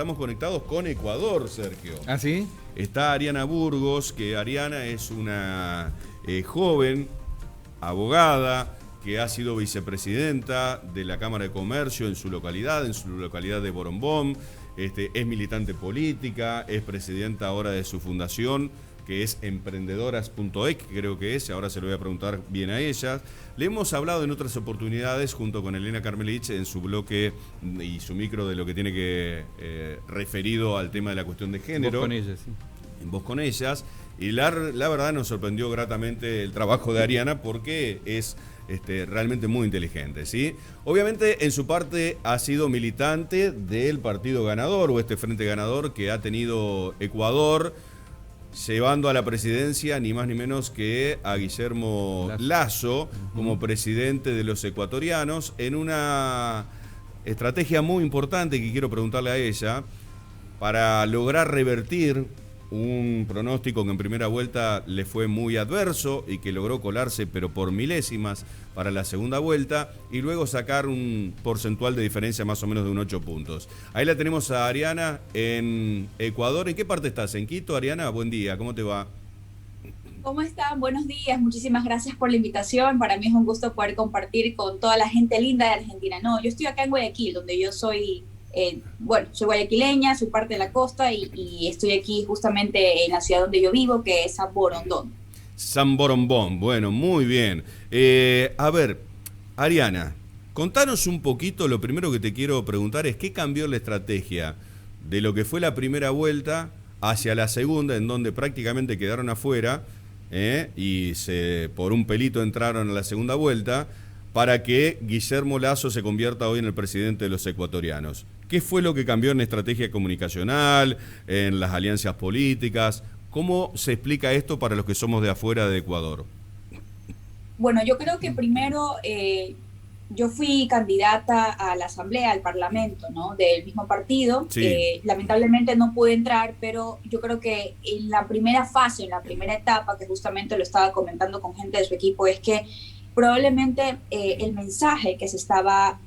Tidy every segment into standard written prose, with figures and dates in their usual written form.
estamos conectados con Ecuador, Sergio. ¿Ah, sí? Está Ariana Burgos, que Ariana es una joven abogada que ha sido vicepresidenta de la Cámara de Comercio en su localidad de Borombón. Es militante política, es presidenta ahora de su fundación, que es emprendedoras.ec, creo que es, ahora se lo voy a preguntar bien a ella. Le hemos hablado en otras oportunidades junto con Elena Carmelich en su bloque y su micro de lo que tiene que referido al tema de la cuestión de género. Vos con ellas, sí. En Voz con Ellas. Y la verdad nos sorprendió gratamente el trabajo de Ariana porque es realmente muy inteligente, ¿sí? Obviamente en su parte ha sido militante del partido ganador o este frente ganador que ha tenido Ecuador, llevando a la presidencia ni más ni menos que a Guillermo Lasso como presidente de los ecuatorianos, en una estrategia muy importante que quiero preguntarle a ella para lograr revertir un pronóstico que en primera vuelta le fue muy adverso y que logró colarse pero por milésimas para la segunda vuelta y luego sacar un porcentual de diferencia más o menos de un 8 puntos. Ahí la tenemos a Ariana en Ecuador. ¿En qué parte estás? ¿En Quito, Ariana? Buen día, ¿cómo te va? ¿Cómo están? Buenos días, muchísimas gracias por la invitación. Para mí es un gusto poder compartir con toda la gente linda de Argentina. No, yo estoy acá en Guayaquil, donde yo soy... soy guayaquileña, soy parte de la costa y estoy aquí justamente en la ciudad donde yo vivo, que es San Borondón. San Borombón, bueno, muy bien. A ver, Ariana, contanos un poquito, lo primero que te quiero preguntar es ¿qué cambió la estrategia de lo que fue la primera vuelta hacia la segunda, en donde prácticamente quedaron afuera y por un pelito entraron a la segunda vuelta, para que Guillermo Lasso se convierta hoy en el presidente de los ecuatorianos? ¿Qué fue lo que cambió en la estrategia comunicacional, en las alianzas políticas? ¿Cómo se explica esto para los que somos de afuera de Ecuador? Bueno, yo creo que primero yo fui candidata a la asamblea, al parlamento, ¿no? Del mismo partido. Sí. Lamentablemente no pude entrar, pero yo creo que en la primera fase, en la primera etapa, que justamente lo estaba comentando con gente de su equipo, es que probablemente el mensaje que se estaba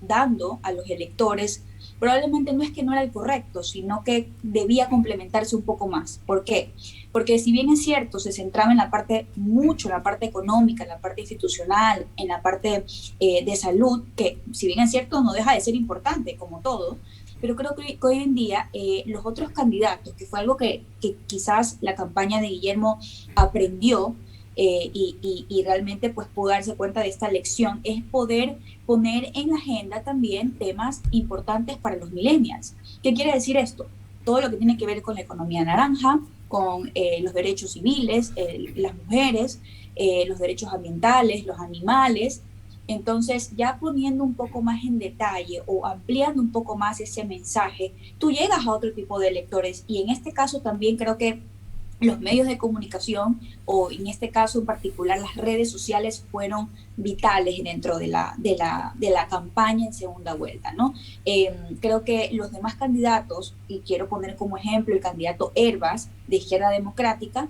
dando a los electores probablemente no es que no era el correcto, sino que debía complementarse un poco más. ¿Por qué? Porque si bien es cierto, se centraba en la parte, mucho en la parte económica, en la parte institucional, en la parte de salud, que si bien es cierto no deja de ser importante como todo, pero creo que hoy en día los otros candidatos, que fue algo que quizás la campaña de Guillermo aprendió, y realmente pues pudo darse cuenta de esta lección, es poder poner en agenda también temas importantes para los millennials. ¿Qué quiere decir esto? Todo lo que tiene que ver con la economía naranja, con los derechos civiles, las mujeres, los derechos ambientales, los animales. Entonces, ya poniendo un poco más en detalle o ampliando un poco más ese mensaje, tú llegas a otro tipo de electores, y en este caso también creo que los medios de comunicación, o en este caso en particular las redes sociales, fueron vitales dentro de la campaña en segunda vuelta, ¿no? Creo que los demás candidatos, y quiero poner como ejemplo el candidato Hervas de Izquierda Democrática,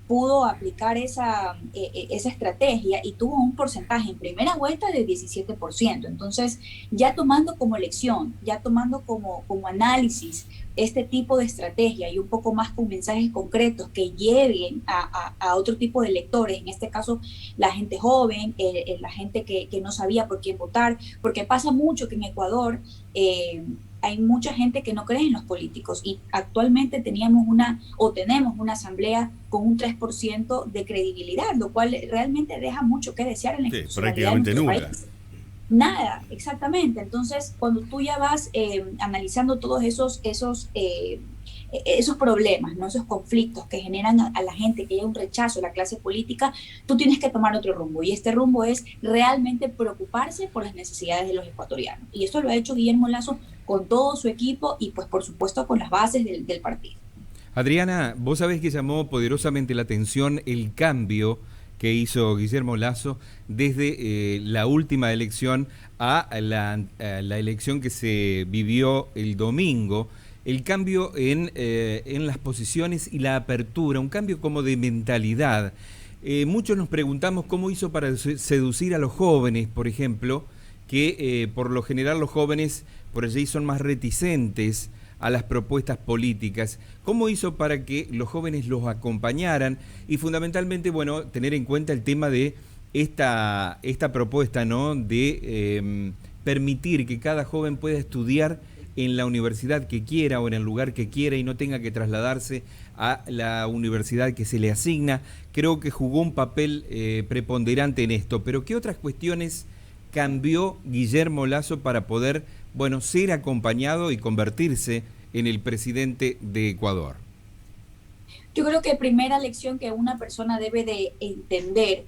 pudo aplicar esa estrategia y tuvo un porcentaje en primera vuelta del 17%. Entonces, ya tomando como lección, ya tomando como análisis este tipo de estrategia y un poco más con mensajes concretos que lleven a otro tipo de electores, en este caso la gente joven, la gente que no sabía por quién votar, porque pasa mucho que en Ecuador hay mucha gente que no cree en los políticos, y actualmente tenemos una asamblea con un 3% de credibilidad, lo cual realmente deja mucho que desear en la institucionalidad prácticamente de nuestro nula. país. Nada, exactamente. Entonces, cuando tú ya vas analizando todos esos problemas, ¿no? Esos conflictos que generan a la gente, que hay un rechazo a la clase política, tú tienes que tomar otro rumbo. Y este rumbo es realmente preocuparse por las necesidades de los ecuatorianos. Y esto lo ha hecho Guillermo Lasso con todo su equipo y, pues, por supuesto, con las bases del partido. Adriana, vos sabés que llamó poderosamente la atención el cambio que hizo Guillermo Lasso desde la última elección a la elección que se vivió el domingo. El cambio en las posiciones y la apertura, un cambio como de mentalidad. Muchos nos preguntamos cómo hizo para seducir a los jóvenes, por ejemplo, que por lo general los jóvenes por allí son más reticentes a las propuestas políticas. ¿Cómo hizo para que los jóvenes los acompañaran? Y fundamentalmente, bueno, tener en cuenta el tema de esta propuesta, ¿no?, de permitir que cada joven pueda estudiar en la universidad que quiera o en el lugar que quiera y no tenga que trasladarse a la universidad que se le asigna. Creo que jugó un papel preponderante en esto, pero ¿qué otras cuestiones cambió Guillermo Lasso para poder, bueno, ser acompañado y convertirse en el presidente de Ecuador? Yo creo que primera lección que una persona debe de entender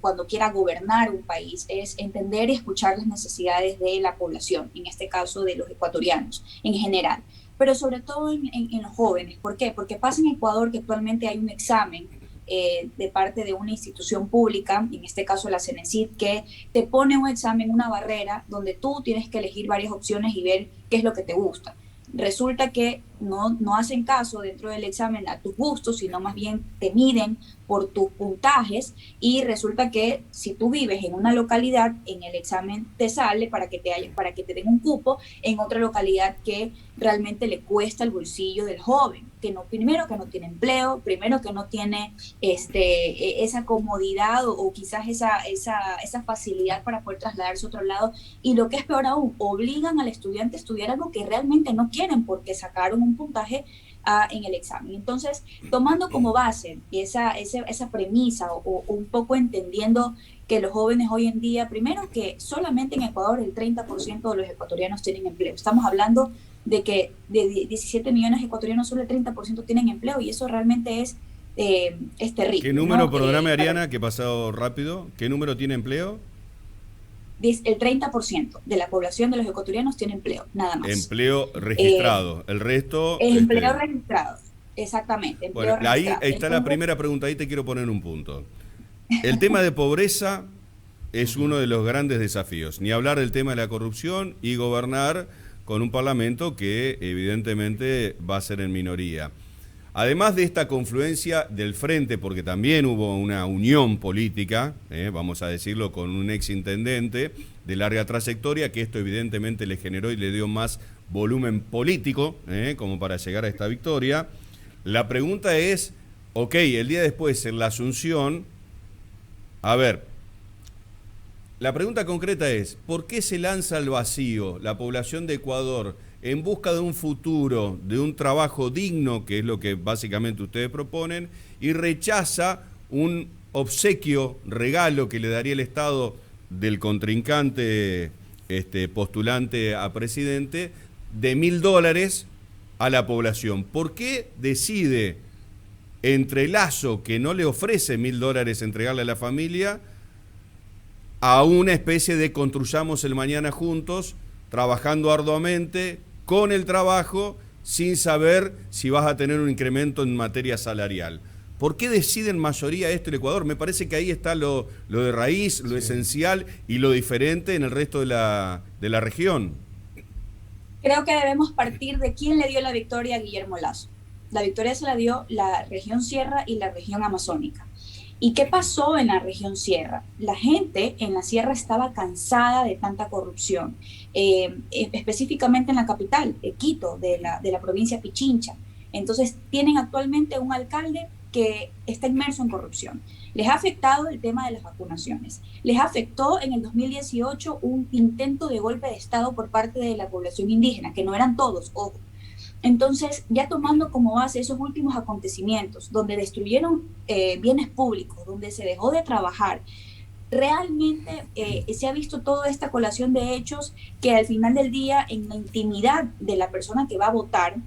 cuando quiera gobernar un país es entender y escuchar las necesidades de la población, en este caso de los ecuatorianos en general, pero sobre todo en los jóvenes. ¿Por qué? Porque pasa en Ecuador que actualmente hay un examen de parte de una institución pública, en este caso la CENESID, que te pone un examen, una barrera, donde tú tienes que elegir varias opciones y ver qué es lo que te gusta. Resulta que no hacen caso dentro del examen a tus gustos, sino más bien te miden por tus puntajes, y resulta que si tú vives en una localidad, en el examen te sale para que te den un cupo en otra localidad que realmente le cuesta el bolsillo del joven, primero que no tiene empleo, primero que no tiene esa comodidad o quizás esa facilidad para poder trasladarse a otro lado, y lo que es peor aún, obligan al estudiante a estudiar algo que realmente no quieren porque sacaron un puntaje en el examen. Entonces, tomando como base esa premisa o un poco entendiendo que los jóvenes hoy en día, primero que solamente en Ecuador el 30% de los ecuatorianos tienen empleo. Estamos hablando de que de 17 millones de ecuatorianos solo el 30% tienen empleo, y eso realmente es terrible. ¿Qué número, ¿no? perdóname Ariana, que he pasado rápido, qué número tiene empleo? El 30% de la población de los ecuatorianos tiene empleo, nada más. Empleo registrado, el resto... Empleo registrado, exactamente. Bueno, ahí está la primera pregunta, ahí te quiero poner un punto. El tema de pobreza es uno de los grandes desafíos, ni hablar del tema de la corrupción y gobernar con un parlamento que evidentemente va a ser en minoría. Además de esta confluencia del frente, porque también hubo una unión política, vamos a decirlo, con un exintendente de larga trayectoria, que esto evidentemente le generó y le dio más volumen político, como para llegar a esta victoria. La pregunta es, ok, el día después en la Asunción, a ver, la pregunta concreta es, ¿por qué se lanza al vacío la población de Ecuador en busca de un futuro, de un trabajo digno, que es lo que básicamente ustedes proponen, y rechaza un obsequio, regalo que le daría el Estado del contrincante postulante a presidente de $1.000 a la población? ¿Por qué decide entre Lasso, que no le ofrece $1.000 entregarle a la familia, a una especie de construyamos el mañana juntos, trabajando arduamente, con el trabajo, sin saber si vas a tener un incremento en materia salarial? ¿Por qué decide en mayoría esto el Ecuador? Me parece que ahí está lo de raíz, lo esencial y lo diferente en el resto de la región. Creo que debemos partir de quién le dio la victoria a Guillermo Lasso. La victoria se la dio la región Sierra y la región Amazónica. ¿Y qué pasó en la región Sierra? La gente en la Sierra estaba cansada de tanta corrupción, específicamente en la capital, Quito, de la provincia Pichincha. Entonces, tienen actualmente un alcalde que está inmerso en corrupción. Les ha afectado el tema de las vacunaciones. Les afectó en el 2018 un intento de golpe de Estado por parte de la población indígena, que no eran todos, ojo. Entonces, ya tomando como base esos últimos acontecimientos, donde destruyeron bienes públicos, donde se dejó de trabajar, realmente se ha visto toda esta colación de hechos que al final del día, en la intimidad de la persona que va a votar,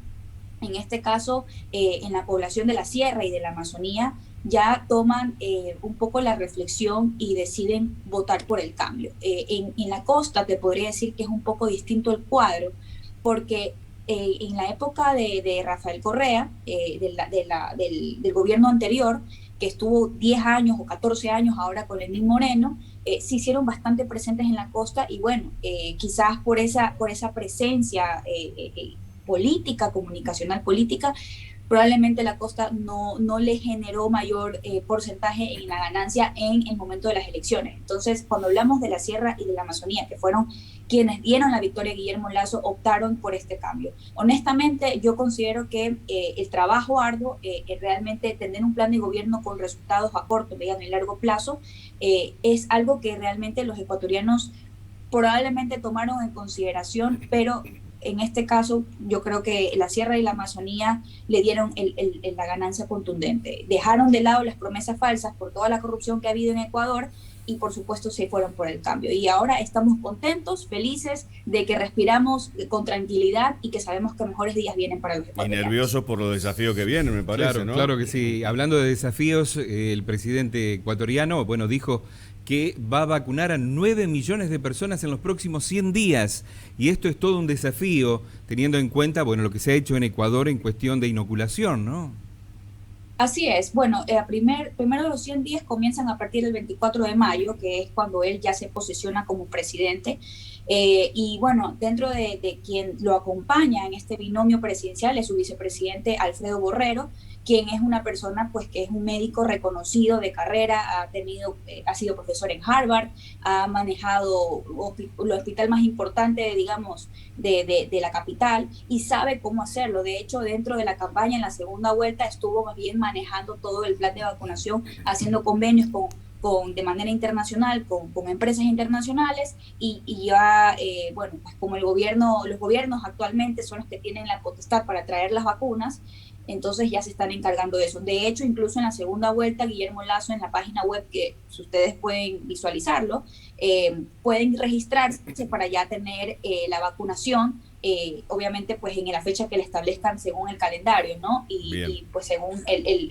en este caso en la población de la Sierra y de la Amazonía, ya toman un poco la reflexión y deciden votar por el cambio. En la costa te podría decir que es un poco distinto el cuadro, porque en la época de Rafael Correa, del gobierno anterior, que estuvo 10 años o 14 años ahora con Lenín Moreno, se hicieron bastante presentes en la costa, y bueno, quizás por esa presencia política, comunicacional política, probablemente la costa no le generó mayor porcentaje en la ganancia en el momento de las elecciones. Entonces, cuando hablamos de la Sierra y de la Amazonía, que fueron quienes dieron la victoria a Guillermo Lasso, optaron por este cambio. Honestamente, yo considero que el trabajo arduo, realmente tener un plan de gobierno con resultados a corto, mediano y largo plazo, es algo que realmente los ecuatorianos probablemente tomaron en consideración, pero en este caso yo creo que la Sierra y la Amazonía le dieron la ganancia contundente. Dejaron de lado las promesas falsas por toda la corrupción que ha habido en Ecuador y por supuesto se fueron por el cambio. Y ahora estamos contentos, felices de que respiramos con tranquilidad y que sabemos que mejores días vienen para los ecuatorianos. Y nerviosos por los desafíos que vienen, me parece, claro, ¿no? Claro que sí. Hablando de desafíos, el presidente ecuatoriano, bueno, dijo que va a vacunar a 9 millones de personas en los próximos 100 días. Y esto es todo un desafío, teniendo en cuenta, bueno, lo que se ha hecho en Ecuador en cuestión de inoculación, ¿no? Así es. Bueno, primero los 100 días comienzan a partir del 24 de mayo, que es cuando él ya se posesiona como presidente. Y bueno, dentro de quien lo acompaña en este binomio presidencial es su vicepresidente Alfredo Borrero, quien es una persona pues que es un médico reconocido de carrera, ha sido profesor en Harvard, ha manejado el hospital más importante, digamos, de la capital y sabe cómo hacerlo. De hecho, dentro de la campaña en la segunda vuelta estuvo más bien manejando todo el plan de vacunación, haciendo convenios de manera internacional con empresas internacionales y ya, bueno, pues como los gobiernos actualmente son los que tienen la potestad para traer las vacunas, entonces ya se están encargando de eso. De hecho, incluso en la segunda vuelta, Guillermo Lasso en la página web, que si ustedes pueden visualizarlo, pueden registrarse para ya tener la vacunación, obviamente pues en la fecha que le establezcan según el calendario, ¿no? Y pues según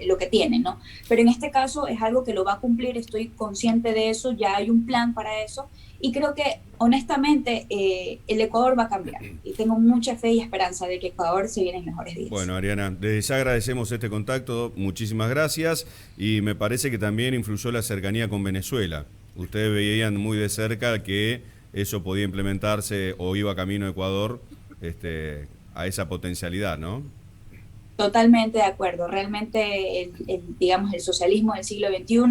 lo que tienen, ¿no? Pero en este caso es algo que lo va a cumplir, estoy consciente de eso, ya hay un plan para eso y creo que honestamente el Ecuador va a cambiar y tengo mucha fe y esperanza de que Ecuador se vienen mejores días. Bueno, Ariana, desde ya agradecemos este contacto, muchísimas gracias y me parece que también influyó la cercanía con Venezuela. Ustedes veían muy de cerca que eso podía implementarse o iba camino a Ecuador a esa potencialidad, ¿no? Totalmente de acuerdo. Realmente digamos, el socialismo del siglo XXI,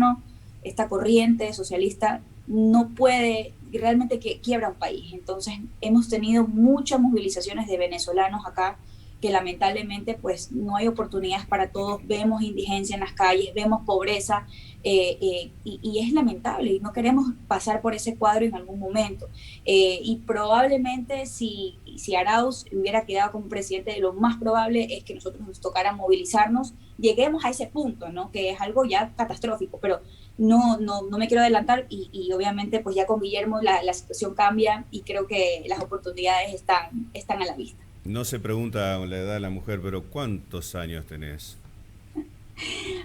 esta corriente socialista no puede, realmente que quiebra un país. Entonces hemos tenido muchas movilizaciones de venezolanos acá que lamentablemente pues no hay oportunidades para todos, vemos indigencia en las calles, vemos pobreza y es lamentable y no queremos pasar por ese cuadro en algún momento. Y probablemente si Arauz hubiera quedado como presidente, lo más probable es que nosotros nos tocara movilizarnos, lleguemos a ese punto, ¿no? Que es algo ya catastrófico, pero no me quiero adelantar y obviamente pues ya con Guillermo la situación cambia y creo que las oportunidades están a la vista. No se pregunta la edad de la mujer, pero ¿cuántos años tenés?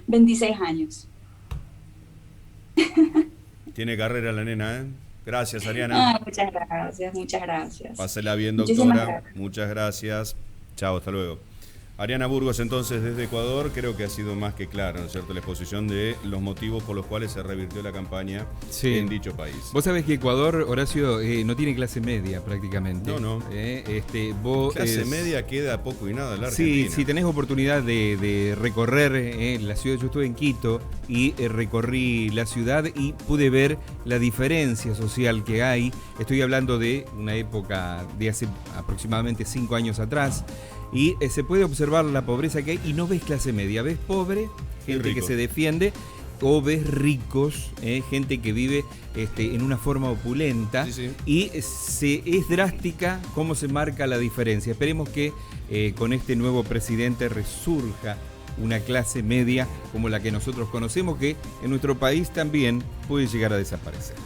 26 años. Tiene carrera la nena, ¿eh? Gracias, Ariana. Muchas gracias, muchas gracias. Pásela bien, doctora. Muchas gracias. Chao, hasta luego. Ariana Burgos, entonces, desde Ecuador, creo que ha sido más que claro, ¿no es cierto?, la exposición de los motivos por los cuales se revirtió la campaña en dicho país. Vos sabés que Ecuador, Horacio, no tiene clase media prácticamente. No. Vos, clase media queda poco y nada en la Argentina. Sí, si tenés oportunidad de recorrer la ciudad, yo estuve en Quito y recorrí la ciudad y pude ver la diferencia social que hay. Estoy hablando de una época de hace aproximadamente 5 años atrás. Y se puede observar la pobreza que hay y no ves clase media, ves pobre, gente que se defiende, o ves ricos, gente que vive en una forma opulenta, y es drástica cómo se marca la diferencia. Esperemos que con este nuevo presidente resurja una clase media como la que nosotros conocemos, que en nuestro país también puede llegar a desaparecer.